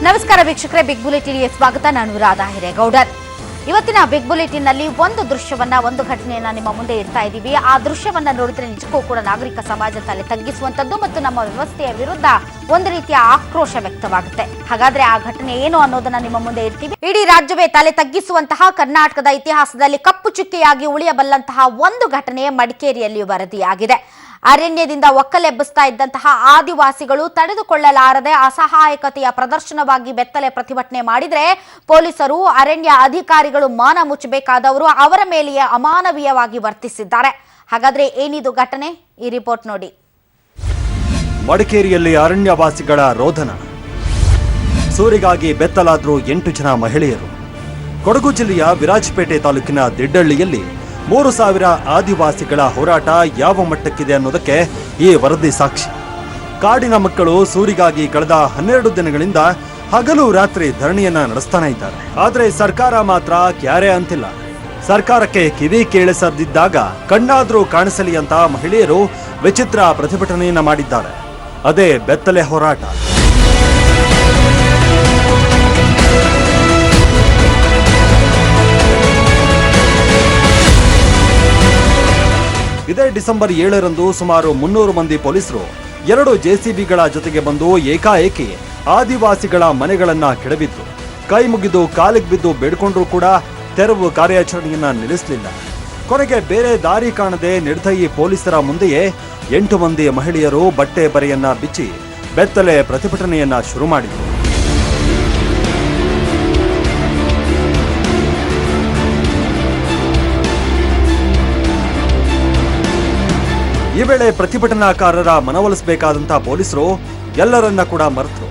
ನಮಸ್ಕಾರ ವೀಕ್ಷಕರೇ, ಬಿಗ್ ಬುಲೆಟಿನ್ಗೆ ಸ್ವಾಗತ. ನಾನು ರಾಧಾ ಹಿರೇಗೌಡರ್. ಇವತ್ತಿನ ಬಿಗ್ ಬುಲೆಟಿನ್ನಲ್ಲಿ ಒಂದು ಘಟನೆಯನ್ನ ನಿಮ್ಮ ಮುಂದೆ ಇಡ್ತಾ ಇದ್ದೀವಿ. ಆ ದೃಶ್ಯವನ್ನ ನೋಡಿದ್ರೆ ನಿಜಕ್ಕೂ ಕೂಡ ನಾಗರಿಕ ಸಮಾಜ ತಲೆ ತಗ್ಗಿಸುವಂತದ್ದು ಮತ್ತು ನಮ್ಮ ವ್ಯವಸ್ಥೆಯ ವಿರುದ್ಧ ಒಂದು ರೀತಿಯ ಆಕ್ರೋಶ ವ್ಯಕ್ತವಾಗುತ್ತೆ. ಹಾಗಾದ್ರೆ ಆ ಘಟನೆ ಏನು ಅನ್ನೋದನ್ನ ನಿಮ್ಮ ಮುಂದೆ ಇಡ್ತೀವಿ. ಇಡೀ ರಾಜ್ಯವೇ ತಲೆ ತಗ್ಗಿಸುವಂತಹ, ಕರ್ನಾಟಕದ ಇತಿಹಾಸದಲ್ಲಿ ಕಪ್ಪು ಚುಕ್ಕೆಯಾಗಿ ಉಳಿಯಬಲ್ಲಂತಹ ಒಂದು ಘಟನೆ ಮಡಿಕೇರಿಯಲ್ಲಿ ವರದಿಯಾಗಿದೆ. ಅರಣ್ಯದಿಂದ ಒಕ್ಕಲೆಬ್ಬಿಸ್ತಾ ಇದ್ದಂತಹ ಆದಿವಾಸಿಗಳು ತಡೆದುಕೊಳ್ಳಲಾರದೆ ಅಸಹಾಯಕತೆಯ ಪ್ರದರ್ಶನವಾಗಿ ಬೆತ್ತಲೆ ಪ್ರತಿಭಟನೆ ಮಾಡಿದ್ರೆ ಪೊಲೀಸರು, ಅರಣ್ಯ ಅಧಿಕಾರಿಗಳು ಮಾನ ಮುಚ್ಚಬೇಕಾದವರು ಅವರ ಮೇಲೆಯೇ ಅಮಾನವೀಯವಾಗಿ ವರ್ತಿಸಿದ್ದಾರೆ. ಹಾಗಾದ್ರೆ ಏನಿದು ಘಟನೆ? ಈ ರಿಪೋರ್ಟ್ ನೋಡಿ. ಮಡಿಕೇರಿಯಲ್ಲಿ ಅರಣ್ಯವಾಸಿಗಳ ರೋಧನ. ಸೂರಿಗಾಗಿ ಬೆತ್ತಲಾದ್ರು 8 ಜನ ಮಹಿಳೆಯರು. ಕೊಡಗು ಜಿಲ್ಲೆಯ ವಿರಾಜಪೇಟೆ ತಾಲೂಕಿನ ದಿಡ್ಡಳ್ಳಿಯಲ್ಲಿ 3000 ಆದಿವಾಸಿಗಳ ಹೋರಾಟ ಯಾವ ಮಟ್ಟಕ್ಕಿದೆ ಅನ್ನೋದಕ್ಕೆ ಈ ವರದಿ ಸಾಕ್ಷಿ. ಕಾಡಿನ ಮಕ್ಕಳು ಸೂರಿಗಾಗಿ ಕಳೆದ 12 ದಿನಗಳಿಂದ ಹಗಲು ರಾತ್ರಿ ಧರಣಿಯನ್ನ ನಡೆಸ್ತಾನೆ ಇದ್ದಾರೆ. ಆದ್ರೆ ಸರ್ಕಾರ ಮಾತ್ರ ಕ್ಯಾರೆ ಅಂತಿಲ್ಲ. ಸರ್ಕಾರಕ್ಕೆ ಕಿವಿ ಕೇಳಿಸದಿದ್ದಾಗ ಕಣ್ಣಾದ್ರೂ ಕಾಣಿಸಲಿ ಅಂತ ಮಹಿಳೆಯರು ವಿಚಿತ್ರ ಪ್ರತಿಭಟನೆಯನ್ನ ಮಾಡಿದ್ದಾರೆ. ಅದೇ ಬೆತ್ತಲೆ ಹೋರಾಟ. ಇದೇ ಡಿಸೆಂಬರ್ 7ರಂದು ಸುಮಾರು 300 ಮಂದಿ ಪೊಲೀಸರು 2 ಜೆಸಿಬಿಗಳ ಜೊತೆಗೆ ಬಂದು ಏಕಾಏಕಿ ಆದಿವಾಸಿಗಳ ಮನೆಗಳನ್ನ ಕೆಡವಿದ್ರು. ಕೈ ಮುಗಿದು ಕಾಲಿಗೆ ಬಿದ್ದು ಬೇಡ್ಕೊಂಡ್ರೂ ಕೂಡ ತೆರವು ಕಾರ್ಯಾಚರಣೆಯನ್ನ ನಿಲ್ಲಿಸಲಿಲ್ಲ. ಕೊನೆಗೆ ಬೇರೆ ದಾರಿ ಕಾಣದೆ ನಿರ್ದಯಿ ಪೊಲೀಸರ ಮುಂದೆಯೇ 8 ಮಂದಿ ಮಹಿಳೆಯರು ಬಟ್ಟೆ ಬರೆಯನ್ನ ಬಿಚ್ಚಿ ಬೆತ್ತಲೆ ಪ್ರತಿಭಟನೆಯನ್ನ ಶುರು ಮಾಡಿದ್ರು. ಈ ವೇಳೆ ಪ್ರತಿಭಟನಾಕಾರರ ಮನವೊಲಿಸಬೇಕಾದಂತ ಪೊಲೀಸರು ಎಲ್ಲರನ್ನ ಕೂಡ ಮರೆತರು.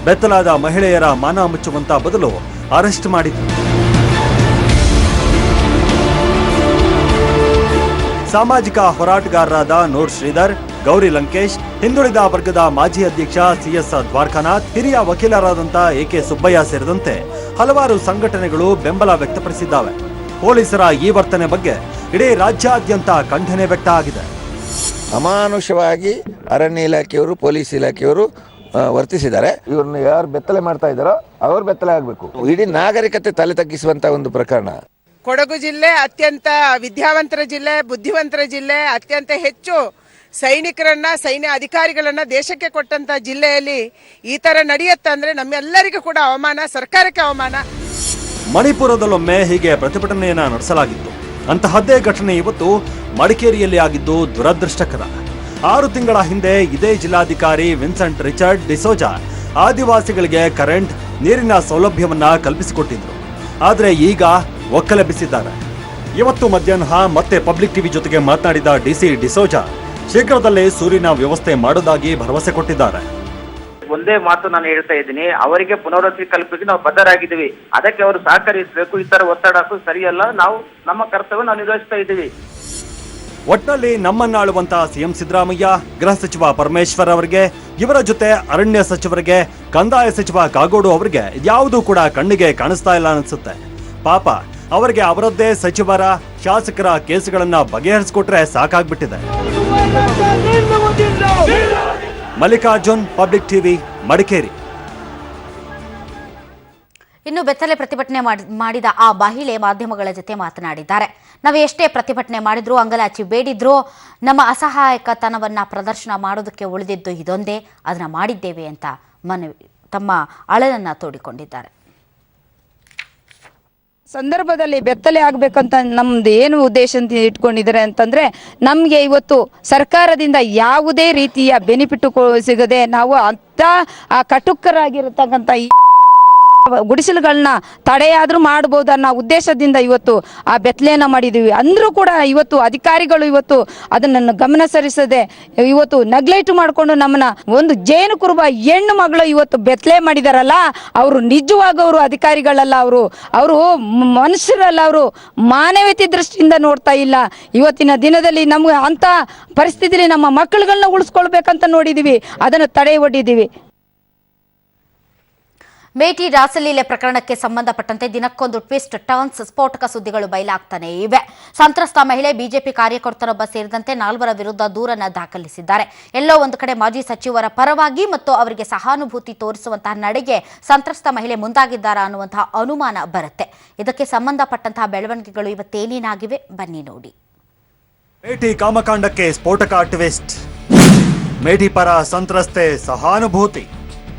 ಬೆತ್ತಲಾದ ಮಹಿಳೆಯರ ಮಾನ ಮುಚ್ಚುವಂತ ಬದಲು ಅರೆಸ್ಟ್ ಮಾಡಿದ್ರು. ಸಾಮಾಜಿಕ ಹೋರಾಟಗಾರರಾದ ನೂರ್ ಶ್ರೀಧರ್, ಗೌರಿ ಲಂಕೇಶ್, ಹಿಂದುಳಿದ ವರ್ಗದ ಮಾಜಿ ಅಧ್ಯಕ್ಷ ಸಿಎಸ್ ದ್ವಾರಕಾನಾಥ್, ಹಿರಿಯ ವಕೀಲರಾದಂತ ಎಕೆ ಸುಬ್ಬಯ್ಯ ಸೇರಿದಂತೆ ಹಲವಾರು ಸಂಘಟನೆಗಳು ಬೆಂಬಲ ವ್ಯಕ್ತಪಡಿಸಿದ್ದಾವೆ. ಪೊಲೀಸರ ಈ ವರ್ತನೆ ಬಗ್ಗೆ ಇಡೀ ರಾಜ್ಯಾದ್ಯಂತ ಖಂಡನೆ ವ್ಯಕ್ತ ಆಗಿದೆ. ಅಮಾನುಷವಾಗಿ ಅರಣ್ಯ ಇಲಾಖೆಯವರು, ಪೊಲೀಸ್ ಇಲಾಖೆಯವರು ವರ್ತಿಸಿದ್ದಾರೆ. ಇವ್ರನ್ನ ಯಾರು ಬೆತ್ತಲೆ ಮಾಡ್ತಾ ಇದ್ದಾರೋ ಅವ್ರು ಬೆತ್ತಲೆ ಆಗಬೇಕು. ಇಡೀ ನಾಗರಿಕತೆ ತಲೆ ತಗ್ಗಿಸುವಂತ ಒಂದು ಪ್ರಕರಣ. ಕೊಡಗು ಜಿಲ್ಲೆ ಅತ್ಯಂತ ವಿದ್ಯಾವಂತರ ಜಿಲ್ಲೆ, ಬುದ್ಧಿವಂತರ ಜಿಲ್ಲೆ, ಅತ್ಯಂತ ಹೆಚ್ಚು ಸೈನಿಕರನ್ನ, ಸೈನ್ಯ ಅಧಿಕಾರಿಗಳನ್ನ ದೇಶಕ್ಕೆ ಕೊಟ್ಟಂತ ಜಿಲ್ಲೆಯಲ್ಲಿ ಈ ತರ ನಡೆಯುತ್ತಂದ್ರೆ ನಮ್ಮೆಲ್ಲರಿಗೂ ಕೂಡ ಅವಮಾನ, ಸರ್ಕಾರಕ್ಕೆ ಅವಮಾನ. ಮಣಿಪುರದಲ್ಲೊಮ್ಮೆ ಹೀಗೆ ಪ್ರತಿಭಟನೆಯನ್ನ ನಡೆಸಲಾಗಿತ್ತು. ಅಂತಹದ್ದೇ ಘಟನೆ ಇವತ್ತು ಮಡಿಕೇರಿಯಲ್ಲಿ ಆಗಿದ್ದು ದುರದೃಷ್ಟಕರ. 6 ತಿಂಗಳ ಹಿಂದೆ ಇದೇ ಜಿಲ್ಲಾಧಿಕಾರಿ ವಿನ್ಸೆಂಟ್ ರಿಚರ್ಡ್ ಡಿಸೋಜಾ ಆದಿವಾಸಿಗಳಿಗೆ ಕರೆಂಟ್, ನೀರಿನ ಸೌಲಭ್ಯವನ್ನ ಕಲ್ಪಿಸಿಕೊಟ್ಟಿದ್ರು. ಆದ್ರೆ ಈಗ ಒಕ್ಕಲೆಬ್ಬಿಸಿದ್ದಾರೆ. ಇವತ್ತು ಮಧ್ಯಾಹ್ನ ಮತ್ತೆ ಪಬ್ಲಿಕ್ ಟಿವಿ ಜೊತೆಗೆ ಮಾತನಾಡಿದ ಡಿಸಿ ಡಿಸೋಜಾ ಶೀಘ್ರದಲ್ಲೇ ಸೂರಿನ ವ್ಯವಸ್ಥೆ ಮಾಡೋದಾಗಿ ಭರವಸೆ ಕೊಟ್ಟಿದ್ದಾರೆ. ಒಂದೇ ಮಾತು ನಾನು ಹೇಳ್ತಾ ಇದ್ದೀನಿ, ಅವರಿಗೆ ಪುನರ್ವಸತಿ ಕಲ್ಪಿಸಿ ನಾವು ಬದ್ಧರಾಗಿದ್ದೀವಿ. ಅದಕ್ಕೆ ಅವರು ಸಹಕರಿಸಬೇಕು. ಈ ತರ ಒತ್ತಡ ಹಾಕೋದು ಸರಿಯಲ್ಲ. ನಾವು ನಮ್ಮ ಕರ್ತವ್ಯ ನಾವು ನಿರ್ವಹಿಸ್ತಾ ಇದ್ದೀವಿ. ಒಟ್ನಲ್ಲಿ ನಮ್ಮನ್ನಾಳುವಂತಹ ಸಿಎಂ ಸಿದ್ದರಾಮಯ್ಯ, ಗೃಹ ಸಚಿವ ಪರಮೇಶ್ವರ್ ಅವರಿಗೆ, ಇವರ ಜೊತೆ ಅರಣ್ಯ ಸಚಿವರಿಗೆ, ಕಂದಾಯ ಸಚಿವ ಕಾಗೋಡು ಅವರಿಗೆ ಯಾವುದೂ ಕೂಡ ಕಣ್ಣಿಗೆ ಕಾಣಿಸ್ತಾ ಇಲ್ಲ ಅನ್ಸುತ್ತೆ. ಪಾಪ ಅವರಿಗೆ ಅವರದ್ದೇ ಸಚಿವರ, ಶಾಸಕರ ಕೇಸುಗಳನ್ನ ಬಗೆಹರಿಸಿಕೊಟ್ರೆ ಸಾಕಾಗ್ಬಿಟ್ಟಿದೆ. Mallikarjun, public TV, Madikeri. ಇನ್ನು ಬೆತ್ತಲೆ ಪ್ರತಿಭಟನೆ ಮಾಡಿದ ಆ ಮಹಿಳೆ ಮಾಧ್ಯಮಗಳ ಜೊತೆ ಮಾತನಾಡಿದ್ದಾರೆ. ನಾವು ಎಷ್ಟೇ ಪ್ರತಿಭಟನೆ ಮಾಡಿದ್ರು, ಅಂಗಲಾಚಿ ಬೇಡಿದ್ರು, ನಮ್ಮ ಅಸಹಾಯಕತನವನ್ನ ಪ್ರದರ್ಶನ ಮಾಡೋದಕ್ಕೆ ಉಳಿದಿದ್ದು ಇದೊಂದೇ, ಅದನ್ನ ಮಾಡಿದ್ದೇವೆ ಅಂತ ತಮ್ಮ ಅಳಲನ್ನ ತೋಡಿಕೊಂಡಿದ್ದಾರೆ. ಸಂದರ್ಭದಲ್ಲಿ ಬೆತ್ತಲೆ ಆಗ್ಬೇಕಂತ ನಮ್ದು ಏನು ಉದ್ದೇಶ ಅಂತ ಇಟ್ಕೊಂಡಿದ್ದಾರೆ ಅಂತಂದ್ರೆ, ನಮ್ಗೆ ಇವತ್ತು ಸರ್ಕಾರದಿಂದ ಯಾವುದೇ ರೀತಿಯ ಬೆನಿಫಿಟ್ ಸಿಗದೆ ನಾವು ಅಂತ ಕಟುಕರಾಗಿರತಕ್ಕಂಥ ಈ ಗುಡಿಸಲುಗಳನ್ನ ತಡೆಯಾದ್ರೂ ಮಾಡಬಹುದು ಅನ್ನೋ ಉದ್ದೇಶದಿಂದ ಇವತ್ತು ಆ ಬೆತ್ತಲೆಯನ್ನ ಮಾಡಿದೀವಿ. ಅಂದ್ರೂ ಕೂಡ ಇವತ್ತು ಅಧಿಕಾರಿಗಳು ಇವತ್ತು ಅದನ್ನ ಗಮನಸರಿಸದೆ ಇವತ್ತು ನೆಗ್ಲೆಕ್ಟ್ ಮಾಡ್ಕೊಂಡು ನಮ್ಮನ್ನ ಒಂದು ಜೇನು ಕುರುಬ ಹೆಣ್ಣು ಮಗಳು ಇವತ್ತು ಬೆತ್ತಲೆ ಮಾಡಿದಾರಲ್ಲ, ಅವರು ನಿಜವಾಗ ಅವರು ಅಧಿಕಾರಿಗಳಲ್ಲ, ಅವರು ಮನುಷ್ಯರಲ್ಲ, ಅವರು ಮಾನವೀಯತೆ ದೃಷ್ಟಿಯಿಂದ ನೋಡ್ತಾ ಇಲ್ಲ. ಇವತ್ತಿನ ದಿನದಲ್ಲಿ ನಮ್ಗೆ ಅಂತ ಪರಿಸ್ಥಿತಿಯಲ್ಲಿ ನಮ್ಮ ಮಕ್ಕಳುಗಳನ್ನ ಉಳಿಸ್ಕೊಳ್ಬೇಕಂತ ನೋಡಿದೀವಿ, ಅದನ್ನು ತಡೆ ಒಡ್ಡಿದೀವಿ. ಮೇಟಿ ರಾಸಲೀಲೆ ಪ್ರಕರಣಕ್ಕೆ ಸಂಬಂಧಪಟ್ಟಂತೆ ದಿನಕ್ಕೊಂದು ಟ್ವಿಸ್ಟ್ ಟರ್ನ್ಸ್ ಸ್ಫೋಟಕ ಸುದ್ದಿಗಳು ಬಯಲಾಗ್ತಾನೆ ಇವೆ. ಸಂತ್ರಸ್ತ ಮಹಿಳೆ ಬಿಜೆಪಿ ಕಾರ್ಯಕರ್ತರೊಬ್ಬ ಸೇರಿದಂತೆ 4 ವಿರುದ್ಧ ದೂರನ್ನು ದಾಖಲಿಸಿದ್ದಾರೆ. ಎಲ್ಲೋ ಒಂದು ಕಡೆ ಮಾಜಿ ಸಚಿವರ ಪರವಾಗಿ ಮತ್ತು ಅವರಿಗೆ ಸಹಾನುಭೂತಿ ತೋರಿಸುವಂತಹ ನಡೆಗೆ ಸಂತ್ರಸ್ತ ಮಹಿಳೆ ಮುಂದಾಗಿದ್ದಾರಾ ಅನ್ನುವಂತಹ ಅನುಮಾನ ಬರುತ್ತೆ. ಇದಕ್ಕೆ ಸಂಬಂಧಪಟ್ಟಂತಹ ಬೆಳವಣಿಗೆಗಳು ಇವತ್ತೇನೇನಾಗಿವೆ ಬನ್ನಿ ನೋಡಿ. ಮೇಟಿ ಕಾಮಕಾಂಡಕ್ಕೆ ಸ್ಫೋಟಕ ಟ್ವಿಸ್ಟ್. ಮೇಟಿ ಪರ ಸಂತ್ರಸ್ತೆ ಸಹಾನುಭೂತಿ.